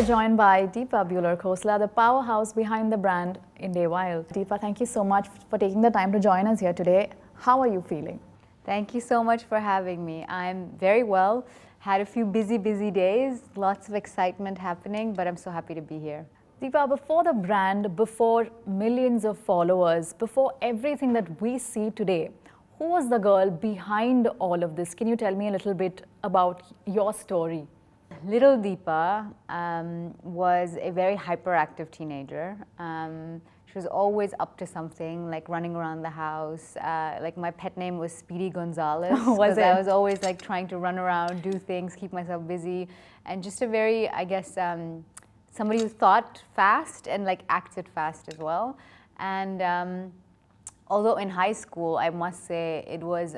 are joined by Diipa Büller-Khosla, the powerhouse behind the brand Indē Wild. Diipa, thank you so much for taking the time to join us here today. How are you feeling? Thank you so much for having me. I'm very well. Had a few busy days, lots of excitement happening, but I'm so happy to be here. Diipa, before the brand, before millions of followers, before everything that we see today, who was the girl behind all of this? Can you tell me a little bit about your story? Little Diipa was a very hyperactive teenager. She was always up to something, like running around the house. Like my pet name was Speedy Gonzalez. Was it? I was always like trying to run around, do things, keep myself busy, and just a very, I guess, somebody who thought fast and like acted fast as well. And although in high school, I must say, it was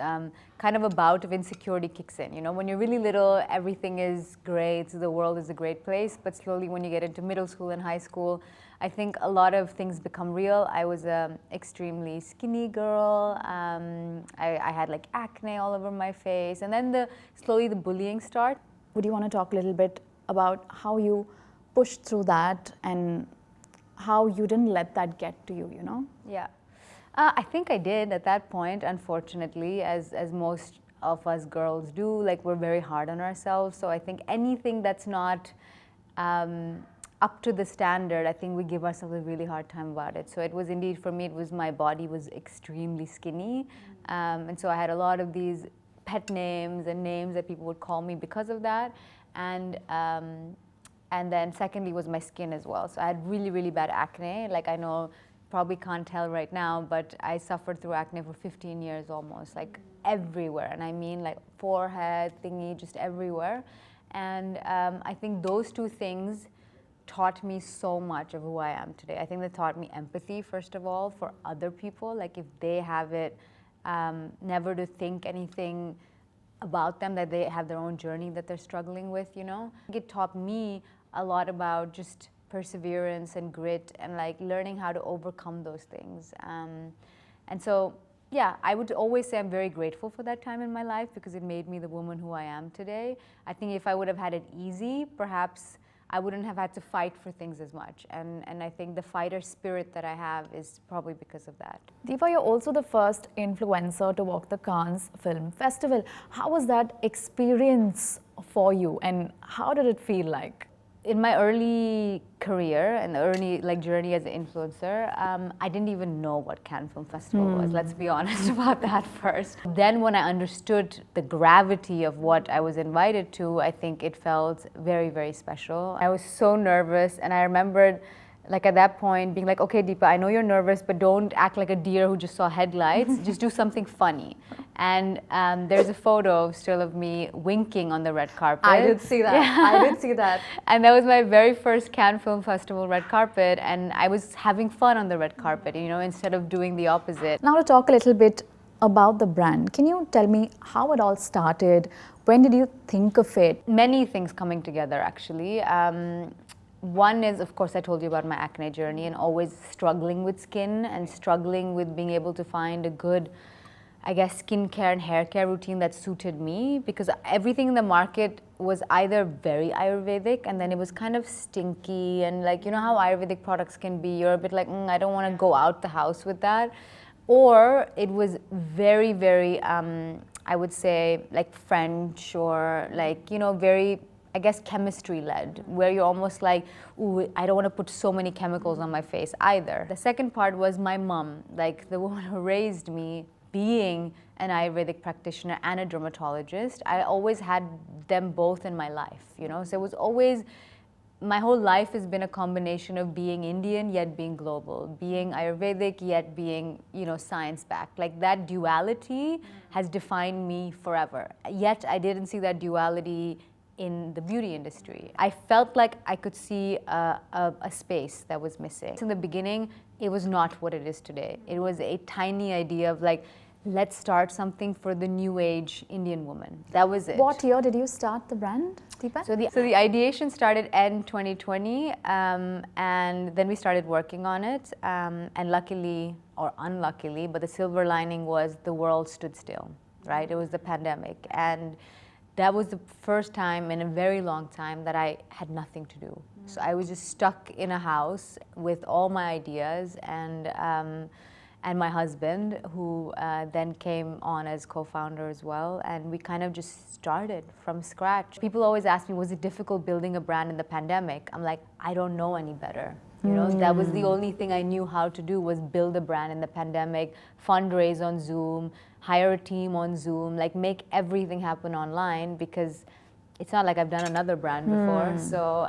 kind of a bout of insecurity kicks in. You know, when you're really little, everything is great, the world is a great place, but slowly when you get into middle school and high school, I think a lot of things become real. I was an extremely skinny girl. I had like acne all over my face, and then slowly the bullying started. Would you want to talk a little bit about how you pushed through that and how you didn't let that get to you, you know? Yeah. I think I did at that point, unfortunately, as most of us girls do. Like, we're very hard on ourselves. So I think anything that's not up to the standard, I think we give ourselves a really hard time about it. So it was indeed, for me, it was my body was extremely skinny. And so I had a lot of these pet names and names that people would call me because of that. And then secondly was my skin as well. So I had really bad acne. Like, I know, probably can't tell right now, but I suffered through acne for 15 years almost, like everywhere. And I mean like forehead, thingy, just everywhere. And I think those two things taught me so much of who I am today. I think they taught me empathy, first of all, for other people. Like if they have it, never to think anything about them, that they have their own journey that they're struggling with, you know. It taught me a lot about just perseverance and grit and like learning how to overcome those things. And so, yeah, I would always say I'm very grateful for that time in my life because it made me the woman who I am today. I think if I would have had it easy, perhaps I wouldn't have had to fight for things as much. And I think the fighter spirit that I have is probably because of that. Diipa, you're also the first influencer to walk the Cannes Film Festival. How was that experience for you and how did it feel like? In my early career and early like journey as an influencer, I didn't even know what Cannes Film Festival was. Let's be honest about that first. Then when I understood the gravity of what I was invited to, I think it felt very special. I was so nervous, and I remembered like at that point being like, okay, Diipa, I know you're nervous, but don't act like a deer who just saw headlights. Just do something funny. And there's a photo still of me winking on the red carpet. I did see that. Yeah. I did see that. And that was my very first Cannes Film Festival red carpet, and I was having fun on the red carpet, you know, instead of doing the opposite. Now to talk a little bit about the brand, can you tell me how it all started? When did you think of it? Many things coming together, actually. One is, of course, I told you about my acne journey and always struggling with skin and struggling with being able to find a good, I guess, skincare and hair care routine that suited me, because everything in the market was either very Ayurvedic and then it was kind of stinky, and like, you know how Ayurvedic products can be, you're a bit like, I don't want to go out the house with that. Or it was very I would say like French or like, you know, very, I guess, chemistry-led, where you're almost like, ooh, I don't want to put so many chemicals on my face either. The second part was my mom, like the woman who raised me, being an Ayurvedic practitioner and a dermatologist. I always had them both in my life, you know, so it was always, my whole life has been a combination of being Indian yet being global, being Ayurvedic yet being, you know, science-backed. Like that duality has defined me forever. Yet I didn't see that duality in the beauty industry. I felt like I could see a space that was missing. In the beginning, it was not what it is today. It was a tiny idea of like, let's start something for the new age Indian woman. That was it. What year did you start the brand, Diipa? So the ideation started end 2020, and then we started working on it. And luckily, or unluckily, but the silver lining was the world stood still, right? It was the pandemic. And that was the first time in a very long time that I had nothing to do. So I was just stuck in a house with all my ideas, and my husband, who then came on as co-founder as well, and we kind of just started from scratch. People always ask me, was it difficult building a brand in the pandemic? I'm like, I don't know any better. You know, that was the only thing I knew how to do, was build a brand in the pandemic, fundraise on Zoom, hire a team on Zoom, like make everything happen online, because it's not like I've done another brand before. So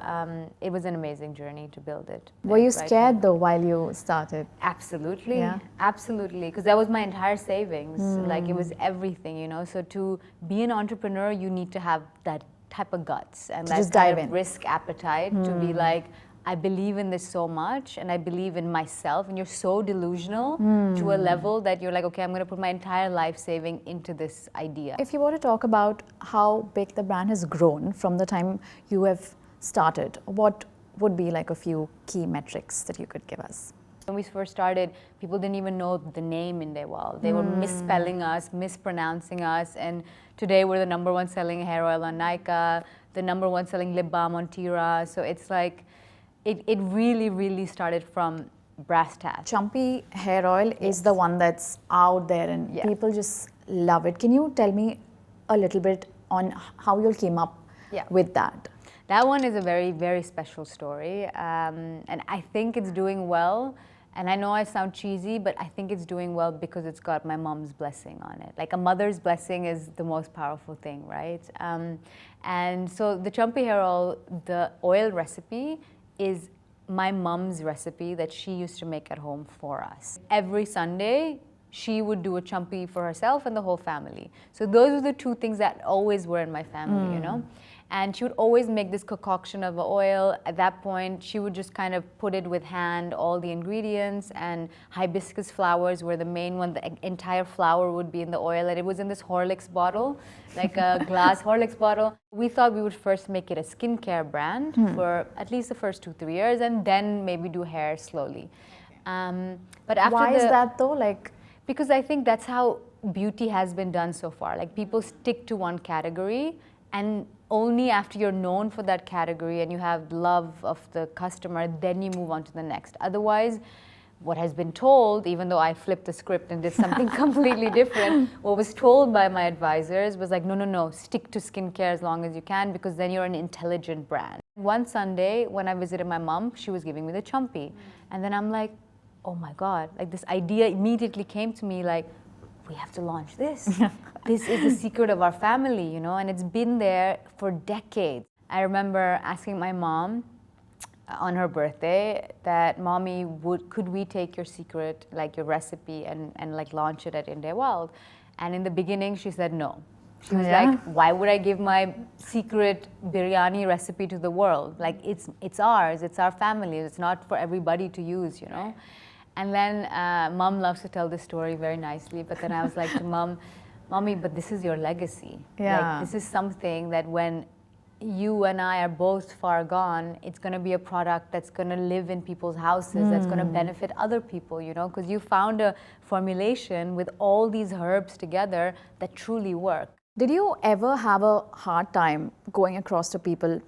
it was an amazing journey to build it. Were you scared though while you started? Absolutely, Yeah. Absolutely, because that was my entire savings. Like it was everything, you know. So to be an entrepreneur, you need to have that type of guts and that kind of risk appetite to be like, I believe in this so much, and I believe in myself, and you're so delusional to a level that you're like, okay, I'm going to put my entire life saving into this idea. If you were to talk about how big the brand has grown from the time you have started, what would be like a few key metrics that you could give us? When we first started, people didn't even know the name Indē Wild. They were misspelling us, mispronouncing us, and today we're the #1 selling hair oil on Nykaa, the #1 selling lip balm on Tira. So it's like, it really, really started from brass tacks. Chumpy hair oil is the one that's out there and people just love it. Can you tell me a little bit on how you came up with that? That one is a very, very special story, and I think it's doing well. And I know I sound cheesy, but I think it's doing well because it's got my mom's blessing on it. Like a mother's blessing is the most powerful thing, right? And so the Chumpy hair oil, the oil recipe is my mom's recipe that she used to make at home for us. Every Sunday, she would do a Chumpy for herself and the whole family. So those were the two things that always were in my family, you know? And she would always make this concoction of oil. At that point, she would just kind of put it with hand, all the ingredients, and hibiscus flowers were the main one. The entire flower would be in the oil, and it was in this Horlicks bottle, like a glass Horlicks bottle. We thought we would first make it a skincare brand for at least the first 2-3 years, and then maybe do hair slowly. But after Why is that though? Like, because I think that's how beauty has been done so far. Like people stick to one category, and only after you're known for that category and you have love of the customer, then you move on to the next. Otherwise, what has been told, even though I flipped the script and did something completely different, what was told by my advisors was like, no, stick to skincare as long as you can, because then you're an intelligent brand. One Sunday, when I visited my mom, she was giving me the Chumpy. And then I'm like, oh my God, like this idea immediately came to me, like, we have to launch this. This is the secret of our family, you know, and it's been there for decades. I remember asking my mom on her birthday that, Mommy, could we take your secret, like your recipe, and like launch it at Indē Wild? And in the beginning, she said no. She was like, why would I give my secret biryani recipe to the world? Like, it's ours, it's our family, it's not for everybody to use, you know? And then Mom loves to tell this story very nicely, but then I was like to Mom, Mommy, but this is your legacy. Like, this is something that when you and I are both far gone, it's going to be a product that's going to live in people's houses, that's going to benefit other people, you know, because you found a formulation with all these herbs together that truly work. Did you ever have a hard time going across to people,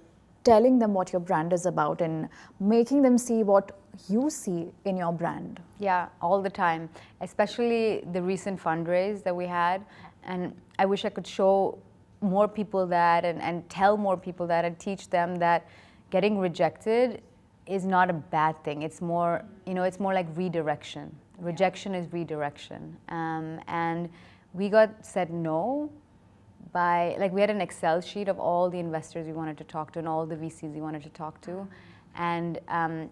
telling them what your brand is about and making them see what you see in your brand? Yeah, all the time, especially the recent fundraise that we had. And I wish I could show more people that and tell more people that and teach them that getting rejected is not a bad thing. It's more, you know, it's more like redirection. Rejection is redirection. And we got said no by, like, we had an Excel sheet of all the investors we wanted to talk to and all the VCs we wanted to talk to. And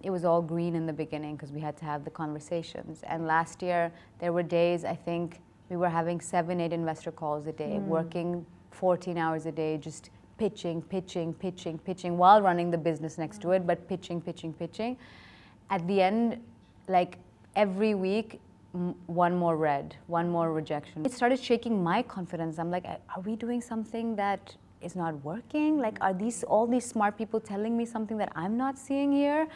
it was all green in the beginning because we had to have the conversations. And last year, there were days, I think, we were having 7-8 investor calls a day, working 14 hours a day, just pitching while running the business next to it, but pitching. At the end, like every week, one more red, one more rejection. It started shaking my confidence. I'm like, are we doing something that is not working? Like, are all these smart people telling me something that I'm not seeing here?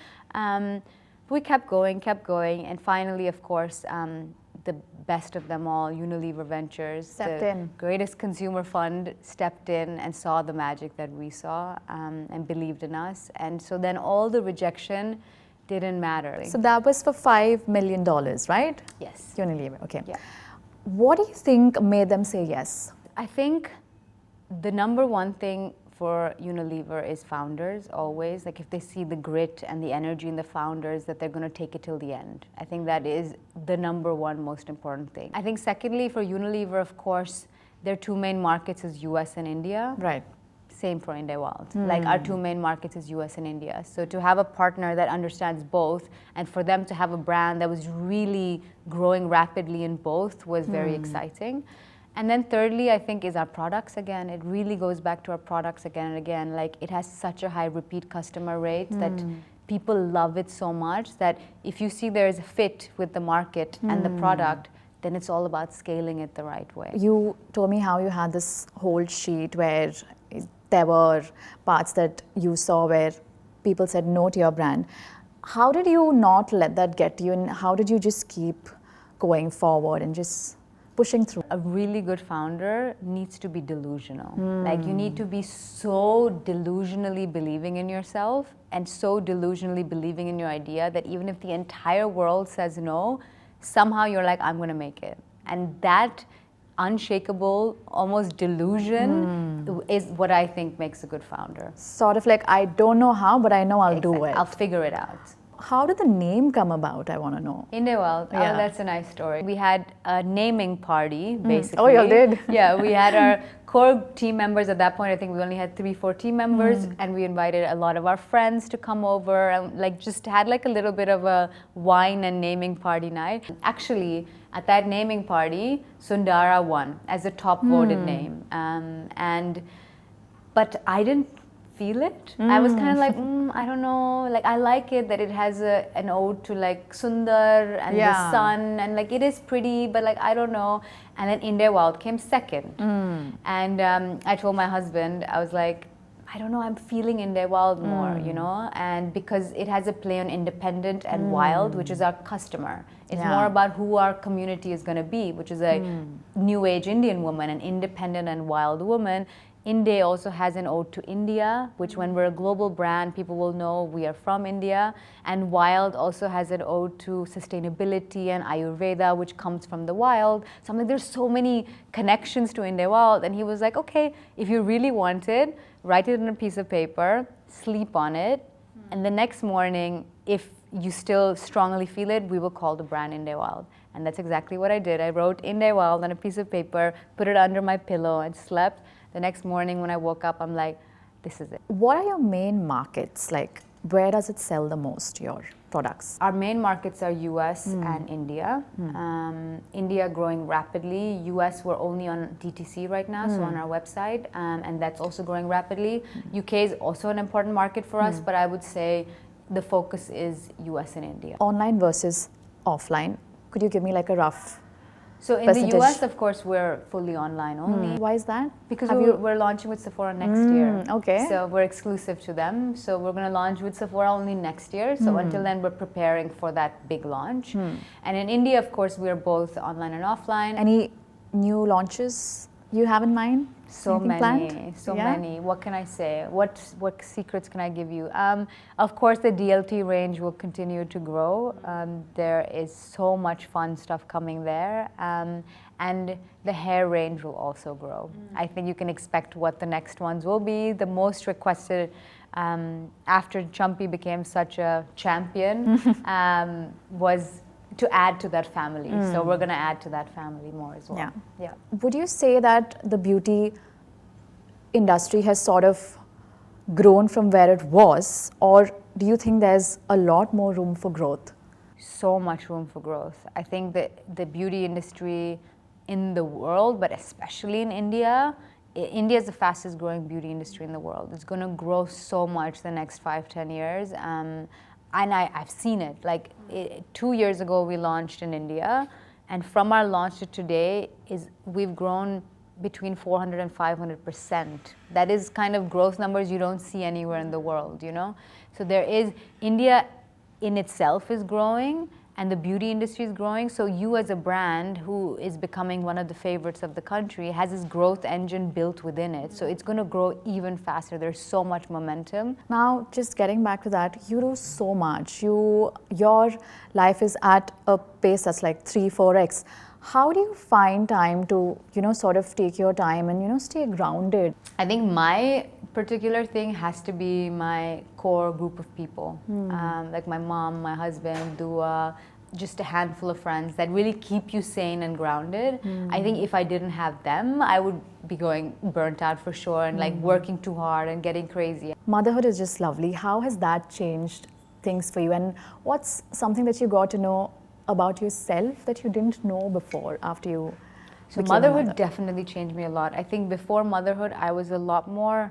We kept going, and finally, of course, the best of them all, Unilver Ventures, Stepped the in. greatest consumer fund, stepped in and saw the magic that we saw and believed in us. And so then all the rejection didn't matter. So that was for $5 million, right? Yes. Unilever, okay. Yeah. What do you think made them say yes? I think the number one thing for Unilver is founders always. Like if they see the grit and the energy in the founders, that they're going to take it till the end. I think that is the number one most important thing. I think secondly for Unilver, of course, their two main markets is US and India. Right. Same for Indē Wild. Like our two main markets is US and India. So to have a partner that understands both and for them to have a brand that was really growing rapidly in both was very exciting. And then thirdly, I think is our products again. It really goes back to our products again and again. Like it has such a high repeat customer rate that people love it so much that if you see there is a fit with the market and the product, then it's all about scaling it the right way. You told me how you had this whole sheet where there were parts that you saw where people said no to your brand. How did you not let that get to you, and how did you just keep going forward and just pushing through? A really good founder needs to be delusional. Like you need to be so delusionally believing in yourself and so delusionally believing in your idea that even if the entire world says no, somehow you're like, I'm going to make it. And that unshakable, almost delusion is what I think makes a good founder. Sort of like, I don't know how, but I know I'll do it. I'll figure it out. How did the name come about? I want to know. Indē Wild, Yeah. oh, that's a nice story. We had a naming party, basically. Oh, you all did? Yeah, we had our core team members at that point. I think we only had 3-4 team members, and we invited a lot of our friends to come over and like just had like a little bit of a wine and naming party night. Actually, at that naming party, Sundara won as a top voted name, but I didn't feel it. I was kind of like, I don't know, like I like it that it has an ode to like Sundar and the sun, and like it is pretty, but like I don't know. And then Indē Wild came second. And I told my husband, I was like, I don't know, I'm feeling Indē Wild more, you know, and because it has a play on independent and wild, which is our customer. It's more about who our community is going to be, which is a new age Indian woman, an independent and wild woman. Indē also has an ode to India, which when we're a global brand, people will know we are from India. And Wild also has an ode to sustainability and Ayurveda, which comes from the wild. So I'm like, there's so many connections to Indē Wild. And he was like, okay, if you really want it, write it on a piece of paper, sleep on it. And the next morning, if you still strongly feel it, we will call the brand Indē Wild. And that's exactly what I did. I wrote Indē Wild on a piece of paper, put it under my pillow and slept. The next morning when I woke up, I'm like, this is it. What are your main markets? Like, where does it sell the most, your products? Our main markets are US and India. India growing rapidly. US, we're only on DTC right now, so on our website, and that's also growing rapidly. UK is also an important market for us, but I would say the focus is US and India. Online versus offline. Could you give me like a rough So in percentage? the US, of course, we're fully online only. Why is that? Because Have we're launching with Sephora next year. Okay. So we're exclusive to them. So we're going to launch with Sephora only next year. So until then, we're preparing for that big launch. And in India, of course, we're both online and offline. Any new launches you have in mind? So Anything many, planned? so Yeah? many. What can I say? What secrets can I give you? Of course, the DLT range will continue to grow. There is so much fun stuff coming there. And the hair range will also grow. I think you can expect what the next ones will be. The most requested after Chumpy became such a champion was to add to that family. So we're going to add to that family more as well. Yeah. Would you say that the beauty industry has sort of grown from where it was, or do you think there's a lot more room for growth? So much room for growth. I think that the beauty industry in the world, but especially in India, India is the fastest growing beauty industry in the world. It's going to grow so much the next 5-10 years. And I've seen it. Like 2 years ago, we launched in India, and from our launch to today, we've grown between 400 and 500%. That is kind of growth numbers you don't see anywhere in the world, you know. So there is India in itself is growing, and the beauty industry is growing. So you as a brand who is becoming one of the favorites of the country has this growth engine built within it. So it's going to grow even faster. There's so much momentum. Now, just getting back to that, you do so much. Your life is at a pace that's like 3-4x. How do you find time to, sort of take your time and, stay grounded? I think my particular thing has to be my core group of people. Like my mom, my husband, Dhea, just a handful of friends that really keep you sane and grounded. I think if I didn't have them, I would be going burnt out for sure and like working too hard and getting crazy. Motherhood is just lovely. How has that changed things for you? And what's something that you got to know about yourself that you didn't know before after you So became a motherhood mother? definitely changed me a lot. I think before motherhood, I was a lot more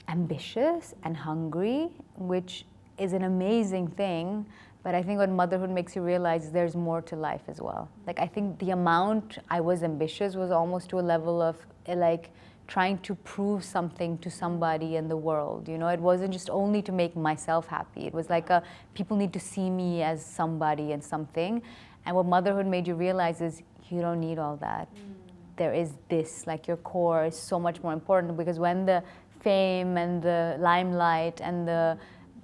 ambitious and hungry, which is an amazing thing. But I think what motherhood makes you realize is there's more to life as well. Like I think the amount I was ambitious was almost to a level of like trying to prove something to somebody in the world. It wasn't just only to make myself happy. It was like people need to see me as somebody and something. And what motherhood made you realize is you don't need all that. There is this, like your core is so much more important, because when the fame and the limelight and the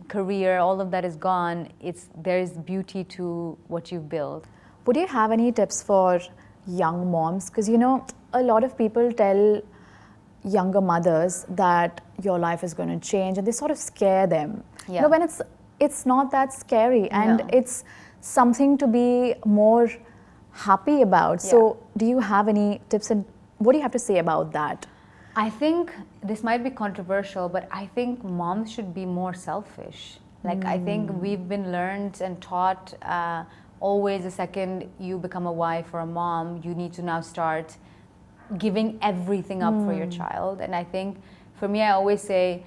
career, all of that is gone, there's beauty to what you've built. Would you have any tips for young moms? Because, a lot of people tell younger mothers that your life is going to change and they sort of scare them. Yeah. When it's not that scary and No. it's something to be more happy about. Yeah. So do you have any tips and what do you have to say about that? I think this might be controversial, but I think moms should be more selfish. Like I think we've been learned and taught always the second you become a wife or a mom, you need to now start giving everything up for your child. And I think for me, I always say,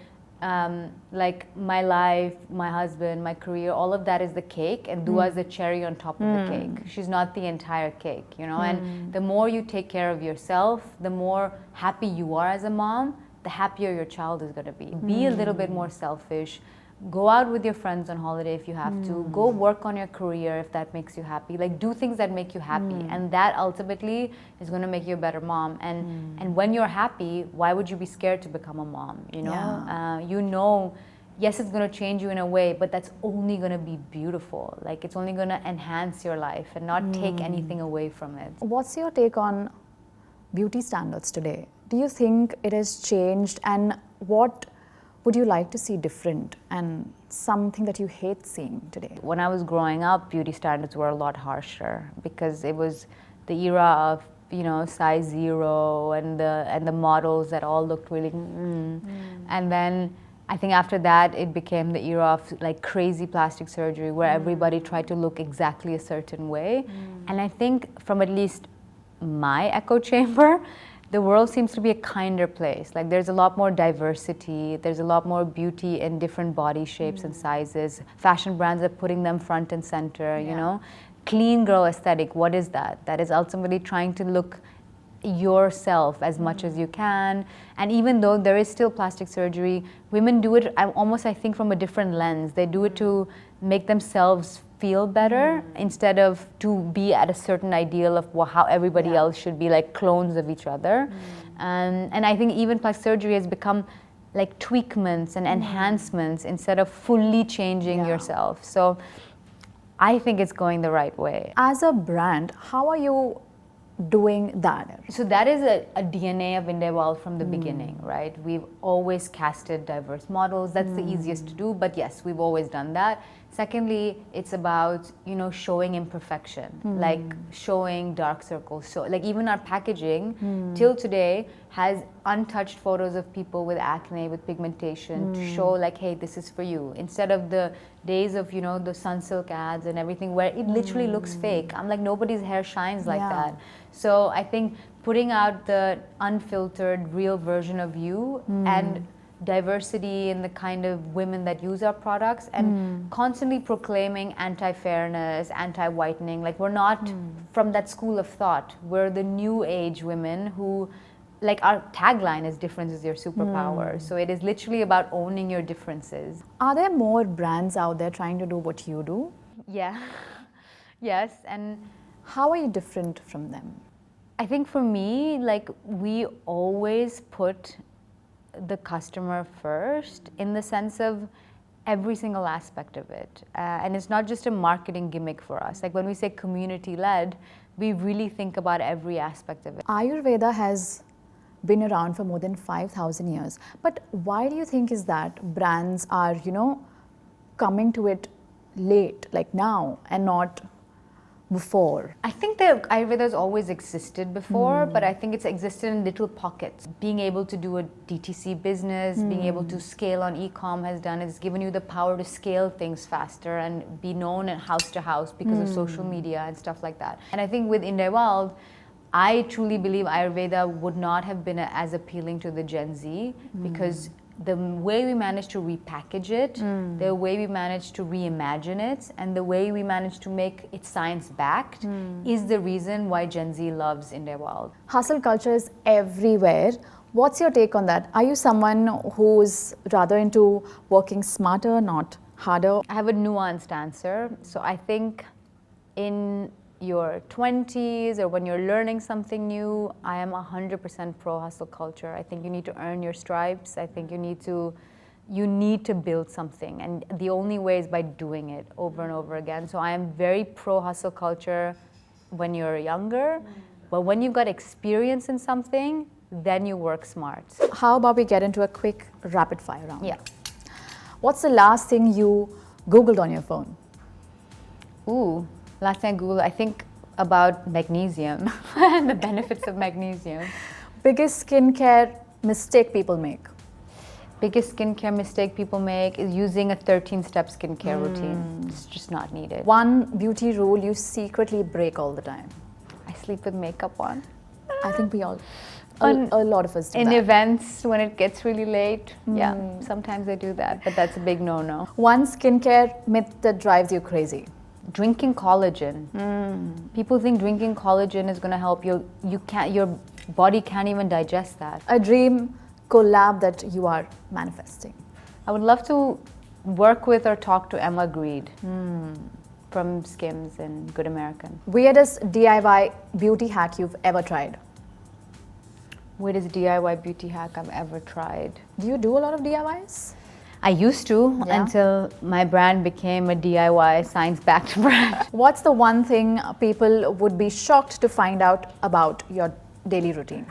like my life, my husband, my career, all of that is the cake, and Dhea is the cherry on top of the cake. She's not the entire cake, and the more you take care of yourself, the more happy you are as a mom, the happier your child is going to be. Be a little bit more selfish. Go out with your friends on holiday if you have to. Go work on your career if that makes you happy. Like do things that make you happy, and that ultimately is going to make you a better mom. And when you're happy, why would you be scared to become a mom? Yes, it's going to change you in a way, but that's only going to be beautiful. Like it's only going to enhance your life and not take anything away from it. What's your take on beauty standards today? Do you think it has changed, and what would you like to see different and something that you hate seeing today? When I was growing up, beauty standards were a lot harsher because it was the era of size 0 and the models that all looked really and then I think after that it became the era of like crazy plastic surgery where everybody tried to look exactly a certain way. And I think from at least my echo chamber, the world seems to be a kinder place. Like there's a lot more diversity, there's a lot more beauty in different body shapes and sizes. Fashion brands are putting them front and center, Clean girl aesthetic, what is that? That is ultimately trying to look yourself as much as you can. And even though there is still plastic surgery, women do it almost, I think, from a different lens. They do it to make themselves feel better instead of to be at a certain ideal of how everybody else should be, like clones of each other. And I think even plastic surgery has become like tweakments and enhancements instead of fully changing yourself. So I think it's going the right way. As a brand, how are you doing that? So that is a DNA of Indē Wild from the beginning, right? We've always casted diverse models. That's the easiest to do, but yes, we've always done that. Secondly, it's about, showing imperfection, like showing dark circles. So like even our packaging till today has untouched photos of people with acne, with pigmentation to show like, hey, this is for you. Instead of the days of, the Sunsilk ads and everything where it literally looks fake. I'm like, nobody's hair shines like that. So I think putting out the unfiltered, real version of you and diversity in the kind of women that use our products and constantly proclaiming anti-fairness, anti-whitening. Like we're not from that school of thought. We're the new age women who, like our tagline is difference is your superpower. So it is literally about owning your differences. Are there more brands out there trying to do what you do? Yeah. Yes, and How are you different from them? I think for me, like, we always put the customer first in the sense of every single aspect of it. And it's not just a marketing gimmick for us. Like when we say community-led, we really think about every aspect of it. Ayurveda has been around for more than 5,000 years. But why do you think is that brands are, coming to it late, like now, and not before? I think that Ayurveda has always existed before, but I think it's existed in little pockets. Being able to do a DTC business, being able to scale on e-com has done, it's given you the power to scale things faster and be known at house to house because of social media and stuff like that. And I think with Indē Wild, I truly believe Ayurveda would not have been as appealing to the Gen Z because the way we managed to repackage it, the way we managed to reimagine it, and the way we managed to make it science-backed is the reason why Gen Z loves Indē Wild. Hustle culture is everywhere. What's your take on that? Are you someone who's rather into working smarter, not harder? I have a nuanced answer. So I think in your 20s or when you're learning something new, I am 100% pro hustle culture. I think you need to earn your stripes. I think you need to build something, and the only way is by doing it over and over again. So I am very pro hustle culture when you're younger, but when you've got experience in something, then you work smart. How about we get into a quick rapid fire round? Yeah. What's the last thing you Googled on your phone? Ooh. Last time I Googled, I think about magnesium and the benefits of magnesium. Biggest skincare mistake people make? Biggest skincare mistake people make is using a 13-step skincare routine. It's just not needed. One beauty rule you secretly break all the time? I sleep with makeup on. I think we all, a lot of us do In that. events when it gets really late, yeah, sometimes I do that, but that's a big no-no. One skincare myth that drives you crazy? Drinking collagen. People think drinking collagen is going to help you. Your body can't even digest that. A dream collab that you are manifesting? I would love to work with or talk to Emma Greed from Skims and Good American. Weirdest DIY beauty hack you've ever tried? Weirdest DIY beauty hack I've ever tried. Do you do a lot of DIYs? I used to until my brand became a DIY science-backed brand. What's the one thing people would be shocked to find out about your daily routine?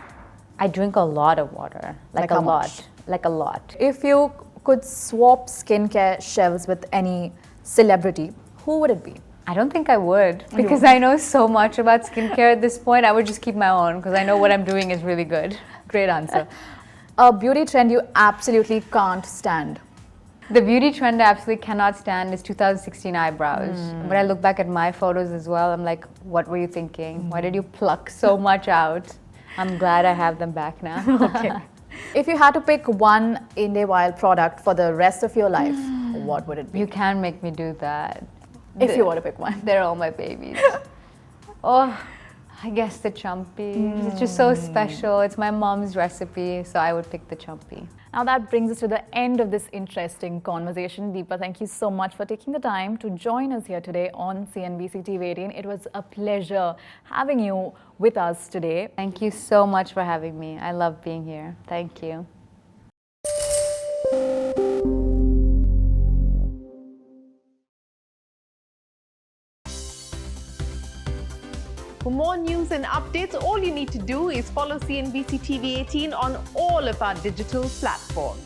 I drink a lot of water, like how a lot, much? like a lot. If you could swap skincare shelves with any celebrity, who would it be? I don't think I would because I know so much about skincare at this point. I would just keep my own because I know what I'm doing is really good. Great answer. A beauty trend you absolutely can't stand? The beauty trend I absolutely cannot stand is 2016 eyebrows. When I look back at my photos as well, I'm like, what were you thinking? Why did you pluck so much out? I'm glad I have them back now. Okay. If you had to pick one Indē Wild product for the rest of your life, what would it be? You can make me do that. If you want to pick one. They're all my babies. Oh, I guess the Chumpy. It's just so special. It's my mom's recipe, so I would pick the Chumpy. Now that brings us to the end of this interesting conversation. Diipa, thank you so much for taking the time to join us here today on CNBC-TV18. It was a pleasure having you with us today. Thank you so much for having me. I love being here. Thank you. For more news and updates, all you need to do is follow CNBC-TV18 on all of our digital platforms.